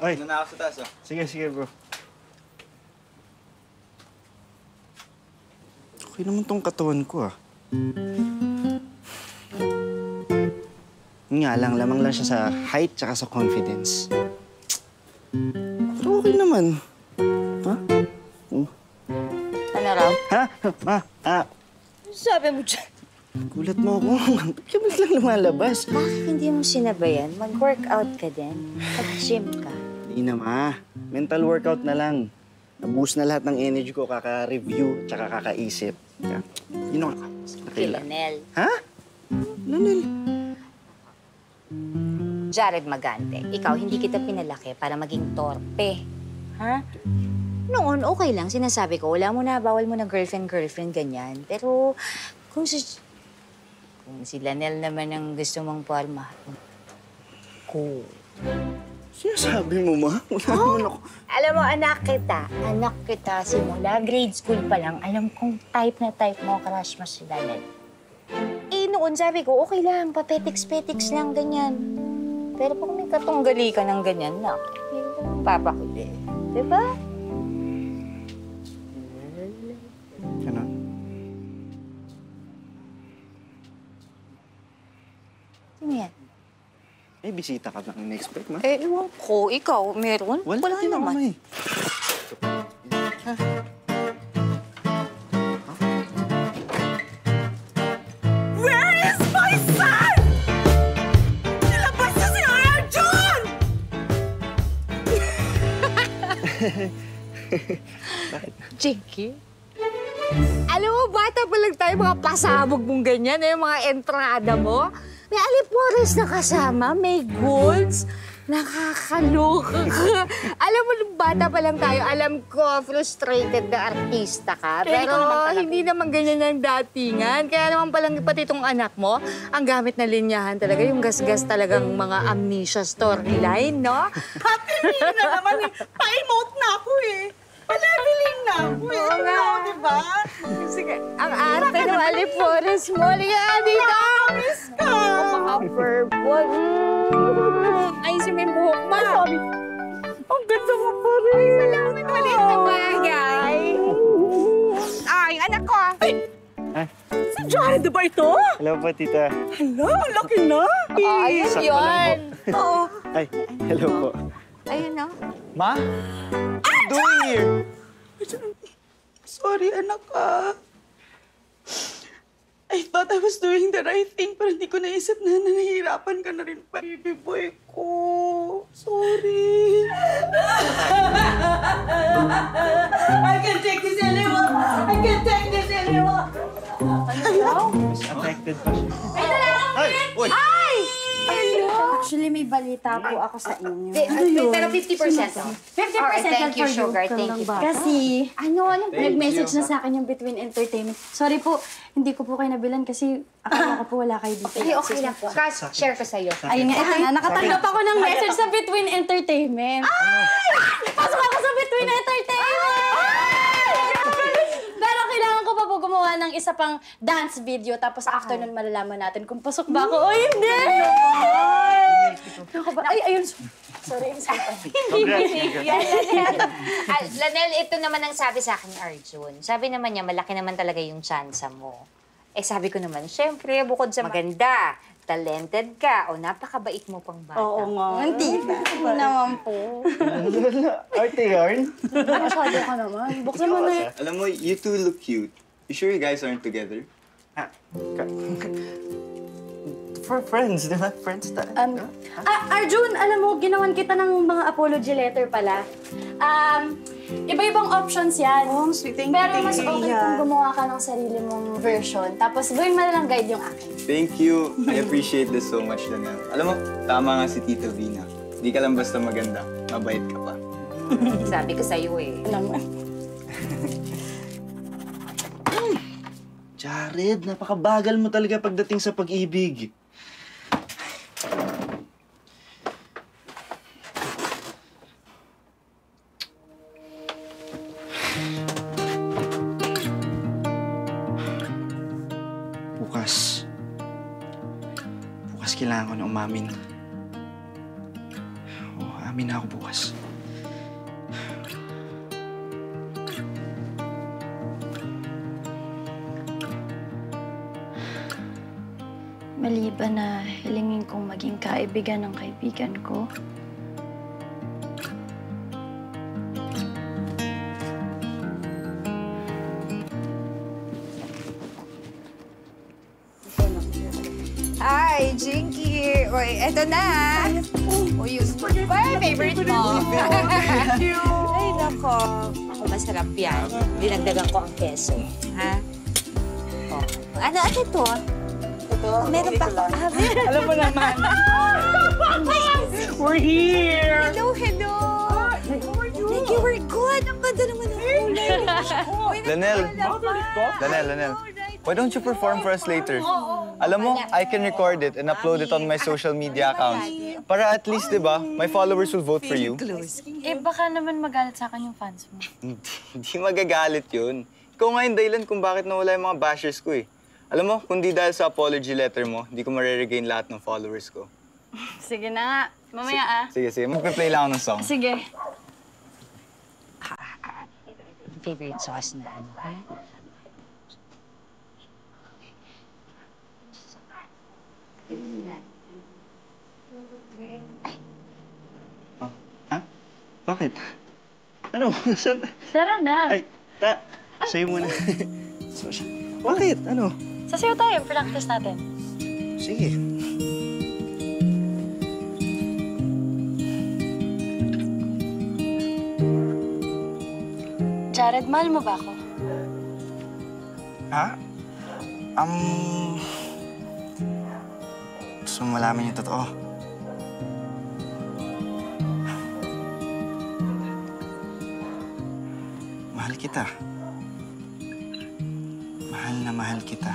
Ay. Ano na ako sa taas, oh. Sige, sige, bro. Okay naman tong katawan ko, ah. Nga lang, lamang lang siya sa height tsaka sa confidence. Pero okay naman. Ha? Ano raw? Ha? Ma? Sabi mo dyan. Gulat mo ako. Ba't ka lang lumalabas? Bakit hindi mo sinabayan? Mag-workout ka din. Pag-gym ka. Hindi na, ma. Mental workout na lang. Na-boost na lahat ng energy ko, kaka-review, tsaka kakaisip. Kaya, yun ako. Kilanel. Ha? Lanel. Jared Magante, ikaw, hindi kita pinalaki para maging torpe. Ha? Noon, okay lang. Sinasabi ko, wala mo na, bawal mo na girlfriend, ganyan. Pero kung si Lanel naman ang gusto mong porma, cool. Sinasabi mo, ma? Wala naman ako. Alam mo, anak kita, simula grade school pa lang, alam kong type na type mo, crush mo si Lanel. Eh, noon sabi ko, okay lang, papetiks-petiks lang, ganyan. Pero kung may katunggali ka ng ganyan, na, papakuli. Diba? Ano? Sino yan? May bisita ka na in-expect, ma? Eh, ewan ko. Ikaw, meron? Wala din ako, naman. ma, eh. Where is my son? Nilabas na si Arjun! Jinky? Alam mo, bata pa lang tayo, mga pasabog mong ganyan, yung mga entrada mo. May alipores na kasama, may golds. Nakakaloka ka. Alam mo, nung bata pa lang tayo, alam ko, frustrated na artista ka. Pero hindi naman ganyan ang datingan. Kaya naman palang pati itong anak mo, ang gamit na linyahan talaga, yung gas-gas talagang mga amnesia storyline, no? Happy na naman eh. Pa-emote na ako eh. Palabiling na ako eh. Oo nga. Oo, diba? Sige, ang arte ng alipores mo. Liga dito! Miss ka! Mga purple. Ayusin mo yung buhok mo. Sorry. Ang ganda mo pa rin. Ay, salamat ulit na bagay. Ah, yung anak ko. Ay. Si Jared na ba ito? Hello po, tita. Hello, ang laki na. Oh, ayun Sakto yun. lang Oo. Ay, hello po. Ayun, no? Ma? What are you doing here? Sorry, anak ka. I thought I was doing the right thing, pero hindi ko naisip na nahihirapan ka na rin pa, baby boy ko. Sorry. I can't take this anymore. I can't take this anymore. Mas affected pa siya. Ay! Uy! Actually, may balita po ako sa inyo. Pero 50%, no? 50% Alright, thank you, for you. sugar. Thank you. Kasi, Ano? nag-message na sa akin yung Between Entertainment. Sorry po, hindi ko po kayo nabilan kasi akala ko po wala kayo dito. Ay, okay lang po. Cash, share ko sa'yo. Ayun nga, ito na. Nakatanggap ako ng message sa Between Entertainment. Ay! Pasok ako sa Between Entertainment! Pero kailangan ko pa po gumawa ng isa pang dance video tapos after nun malalaman natin kung pasok ba ako o hindi! Ay, ayun. Sorry, Lanel, ito naman ang sabi sa akin ni Arjun. Sabi naman niya, malaki naman talaga yung tsansa mo. Eh, sabi ko naman, syempre, bukod sa maganda, talented ka, o napakabait mo pang bata. Oo nga. Hindi naman po. Arte yarn? Masyado ka naman. Buksan mo na Alam mo, you two look cute. You sure you guys aren't together? Ah, for friends, di ba? Friends tayo. Arjun, alam mo, ginawan kita ng mga apology letter pala. Iba-ibang options yan. Oh, sweet. Thank you. Pero mas Thank you, okay Iya. kung gumawa ka ng sarili mong version. Tapos gawin mo na lang guide yung akin. Thank you. I appreciate this so much, Lanel. Alam mo, tama nga si Tito Vina. Hindi ka lang basta maganda. Mabait ka pa. Sabi ko sa'yo eh. Alam mo. Jared, napakabagal mo talaga pagdating sa pag-ibig. Bukas kailangan ko na umamin. Aamin na ako bukas. Mali ba na hilingin kong maging kaibigan ng kaibigan ko? Hi, Jinky! Uy, eto na! Uy, yung favorite mo. Thank you. Ay, nako. Ako, masarap yan. Dinagdagan ko ang keso. Ha? Oh. Ano ito? Ito? Meron pa ako. Alam mo naman. We're here. Hello, hello! Thank you, we're good. Ang ganda naman ang kulay. Lanel. Lanel. Why don't you perform for us later? Alam mo, I can record it and upload it on my social media accounts. Para at least, di ba, my followers will vote for you. Eh, baka naman magalit sa akin yung fans mo. Hindi magagalit yun. Ikaw nga yung dahilan kung bakit nawala yung mga bashers ko eh. Alam mo, kung di dahil sa apology letter mo, hindi ko mariregain lahat ng followers ko. Sige na nga. Mamaya Sige. Magpe-play lang ako ng song. Sige. Favorite sauce na ano, ha? Ha? Bakit? Ano? Tara na. Ay, sa'yo muna. Bakit? Ano? Sasayaw tayo. Practice natin. Sige. Jared, mahal mo ba ako? Ha? Gusto mo malaman yung totoo? Mahal kita. Mahal na mahal kita.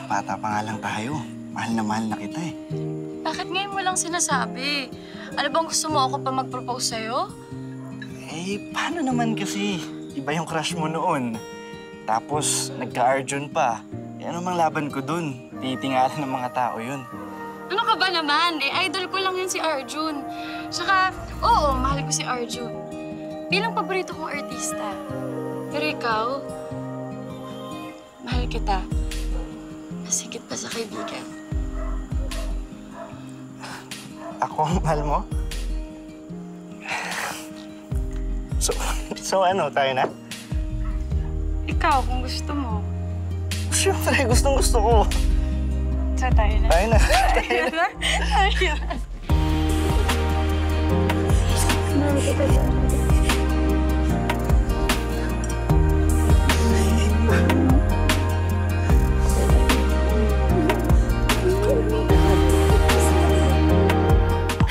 Bata pa nga lang tayo. Mahal na kita eh. Bakit ngayon mo lang sinasabi? Ano bang gusto mo ako pa mag-propose sa'yo? Eh, paano naman kasi? Iba yung crush mo noon. Tapos, nagka-Arjun pa. Eh, ano mang laban ko dun? Titingalan ng mga tao yun. Ano ka ba naman? Eh, idol ko lang yan si Arjun. Saka, oo, mahal ko si Arjun. Bilang paborito kong artista. Pero ikaw, mahal kita. Masigit pa sa kaibigan. Ako, mahal mo? So ano, tayo na? Ikaw, kung gusto mo. Siyempre, gustong-gusto ko. So, tayo na. Tayo na. Tayo na. Tayo na.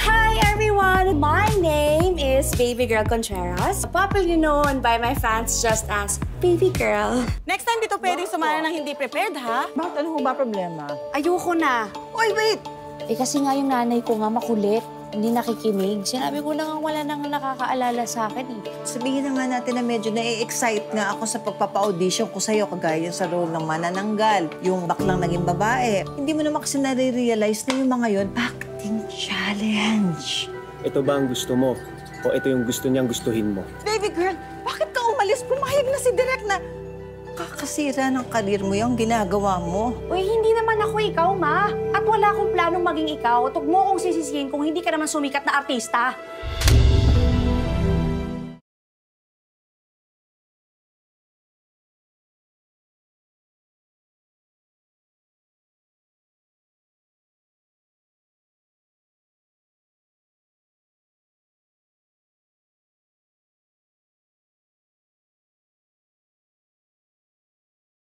Hi everyone! My name is Baby Girl Contreras, popularly known by my fans just as Baby Girl. Next time dito pwedeng sumana ng hindi prepared, ha? Bakit ano ho ba problema? Ayoko na. Oy, wait! Eh kasi nga yung nanay ko nga makulit. Hindi nakikinig. Sinabi ko na nga wala nang nakakaalala sa akin eh. Sabihin na nga natin na medyo na-excite nga ako sa pagpapa-audition ko sa'yo, kagaya sa role ng manananggal, yung baklang naging babae. Hindi mo naman kasi nare-realize na yung mga yun, acting challenge. Ito ba ang gusto mo? O ito yung gusto niyang gustuhin mo? Baby girl, bakit ka umalis? Pumayag na si Direk na kakasira ng karir mo yung ginagawa mo. Uy, hindi naman ako ikaw, ma. At wala akong planong maging ikaw. At huwag mo akong sisisihin kung hindi ka naman sumikat na artista.